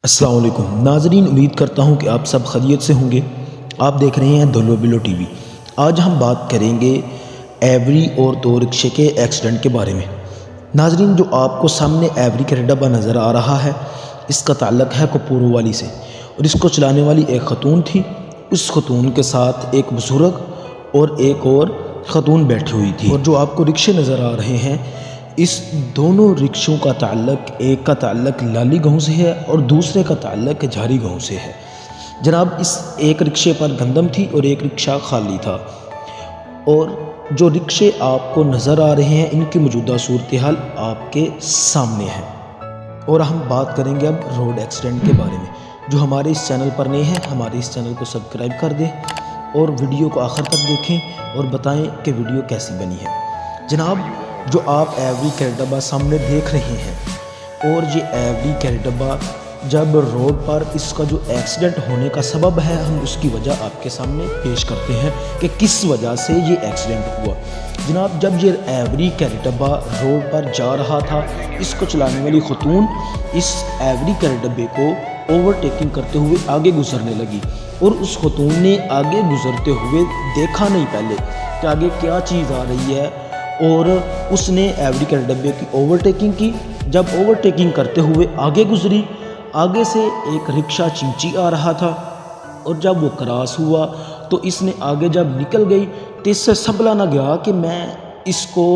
السلام علیکم ناظرین، امید کرتا ہوں کہ آپ سب خیریت سے ہوں گے۔ آپ دیکھ رہے ہیں دولو بلو ٹی وی۔ آج ہم بات کریں گے ایوری اور دو رکشے کے ایکسیڈنٹ کے بارے میں۔ ناظرین، جو آپ کو سامنے ایوری کا ڈبہ نظر آ رہا ہے، اس کا تعلق ہے کپورو والی سے، اور اس کو چلانے والی ایک خاتون تھی۔ اس خاتون کے ساتھ ایک بزرگ اور ایک اور خاتون بیٹھی ہوئی تھی، اور جو آپ کو رکشے نظر آ رہے ہیں، اس دونوں رکشوں کا تعلق، ایک کا تعلق لالی گاؤں سے ہے اور دوسرے کا تعلق جھاری گاؤں سے ہے۔ جناب، اس ایک رکشے پر گندم تھی اور ایک رکشہ خالی تھا، اور جو رکشے آپ کو نظر آ رہے ہیں ان کی موجودہ صورتحال آپ کے سامنے ہے۔ اور ہم بات کریں گے اب روڈ ایکسیڈنٹ کے بارے میں۔ جو ہمارے اس چینل پر نئے ہیں، ہمارے اس چینل کو سبسکرائب کر دیں اور ویڈیو کو آخر تک دیکھیں اور بتائیں کہ ویڈیو کیسی بنی ہے۔ جناب، جو آپ ایوری کا ڈبہ سامنے دیکھ رہے ہیں، اور یہ ایوری کا ڈبہ جب روڈ پر اس کا جو ایکسیڈنٹ ہونے کا سبب ہے، ہم اس کی وجہ آپ کے سامنے پیش کرتے ہیں کہ کس وجہ سے یہ ایکسیڈنٹ ہوا۔ جناب، جب یہ ایوری کا ڈبہ روڈ پر جا رہا تھا، اس کو چلانے والی خاتون اس ایوری کا ڈبے کو اوورٹیکنگ کرتے ہوئے آگے گزرنے لگی، اور اس خاتون نے آگے گزرتے ہوئے دیکھا نہیں پہلے کہ آگے کیا چیز آ رہی ہے، اور اس نے ایوری کا ڈبے کی اوورٹیکنگ کی۔ جب اوورٹیکنگ کرتے ہوئے آگے گزری، آگے سے ایک رکشہ چینچی آ رہا تھا، اور جب وہ کراس ہوا تو اس نے آگے جب نکل گئی تو اس سے سنبھلا نہ گیا کہ میں اس کو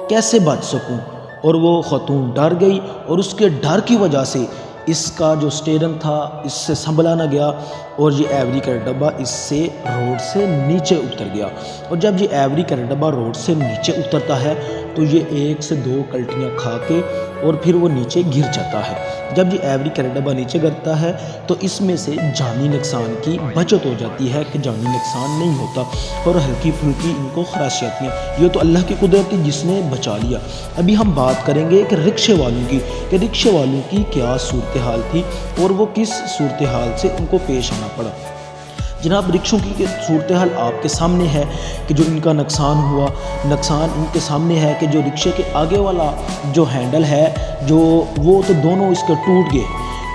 کیسے بچ سکوں، اور وہ خاتون ڈر گئی، اور اس کے ڈر کی وجہ سے اس کا جو اسٹیئرنگ تھا اس سے سنبھلا نہ گیا، اور یہ ایوری کا ڈبہ اس سے روڈ سے نیچے اتر گیا۔ اور جب یہ ایوری کا ڈبہ روڈ سے نیچے اترتا ہے تو یہ ایک سے دو کلٹیاں کھا کے اور پھر وہ نیچے گر جاتا ہے۔ جب یہ ایوری کا ڈبہ نیچے گرتا ہے تو اس میں سے جانی نقصان کی بچت ہو جاتی ہے، کہ جانی نقصان نہیں ہوتا، اور ہلکی پھلکی ان کو خراشی آتی ہیں۔ یہ تو اللہ کی قدرت تھی جس نے بچا لیا۔ ابھی ہم بات کریں گے کہ رکشے والوں کی، کہ رکشے والوں کی کیا صورتحال تھی اور وہ کس صورتحال سے ان کو پیش آنا پڑا۔ جناب، رکشوں کی صورتحال آپ کے سامنے ہے کہ جو ان کا نقصان ہوا، نقصان ان کے سامنے ہے کہ جو رکشے کے آگے والا جو ہینڈل ہے، وہ تو دونوں اس کے ٹوٹ گئے،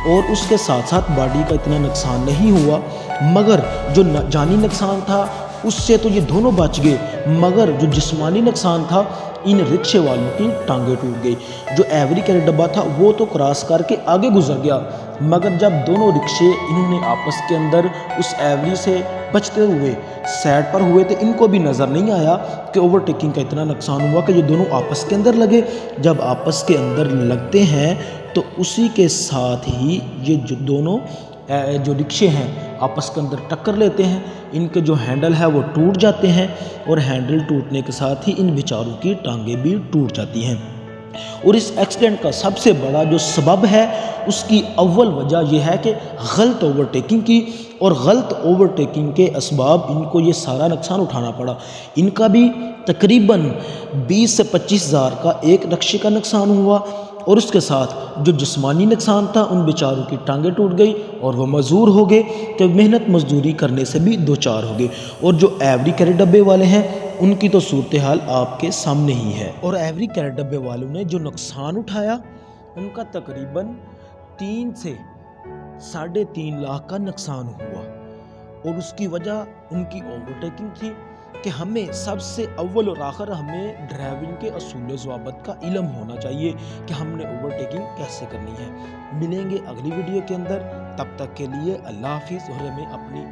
اور اس کے ساتھ ساتھ باڈی کا اتنا نقصان نہیں ہوا، مگر جو جانی نقصان تھا اس سے تو یہ دونوں بچ گئے، مگر جو جسمانی نقصان تھا ان رکشے والوں کی ٹانگیں ٹوٹ گئی۔ جو ایوری کا ڈبہ تھا وہ تو کراس کر کے آگے گزر گیا، مگر جب دونوں رکشے انہوں نے آپس کے اندر اس ایوری سے بچتے ہوئے سائڈ پر ہوئے تو ان کو بھی نظر نہیں آیا کہ اوورٹیکنگ کا اتنا نقصان ہوا کہ یہ دونوں آپس کے اندر لگے۔ جب آپس کے اندر لگتے ہیں تو اسی کے ساتھ ہی یہ جو دونوں جو رکشے ہیں آپس کے اندر ٹکر لیتے ہیں، ان کے جو ہینڈل ہے وہ ٹوٹ جاتے ہیں، اور ہینڈل ٹوٹنے کے ساتھ ہی ان بیچاروں کی ٹانگیں بھی ٹوٹ جاتی ہیں۔ اور اس ایکسیڈنٹ کا سب سے بڑا جو سبب ہے، اس کی اول وجہ یہ ہے کہ غلط اوورٹیکنگ کی، اور غلط اوورٹیکنگ کے اسباب ان کو یہ سارا نقصان اٹھانا پڑا۔ ان کا بھی تقریباً 20 سے 25 ہزار کا ایک رکشے کا نقصان ہوا، اور اس کے ساتھ جو جسمانی نقصان تھا، ان بیچاروں کی ٹانگیں ٹوٹ گئی اور وہ معذور ہو گئے کہ محنت مزدوری کرنے سے بھی دوچار ہو گئے۔ اور جو ایوری کے ڈبے والے ہیں ان کی تو صورتحال آپ کے سامنے ہی ہے، اور ایوری کے ڈبے والوں نے جو نقصان اٹھایا ان کا تقریباً 3 سے 3.5 لاکھ کا نقصان ہوا، اور اس کی وجہ ان کی اوورٹیکنگ تھی۔ کہ ہمیں سب سے اول اور آخر ہمیں ڈرائیونگ کے اصول و ضوابط کا علم ہونا چاہیے کہ ہم نے اوورٹیکنگ کیسے کرنی ہے۔ ملیں گے اگلی ویڈیو کے اندر، تب تک کے لیے اللہ حافظ، اور ہمیں اپنی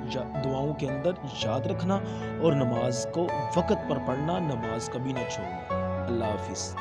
دعاؤں کے اندر یاد رکھنا، اور نماز کو وقت پر پڑھنا، نماز کبھی نہ چھوڑنا۔ اللہ حافظ۔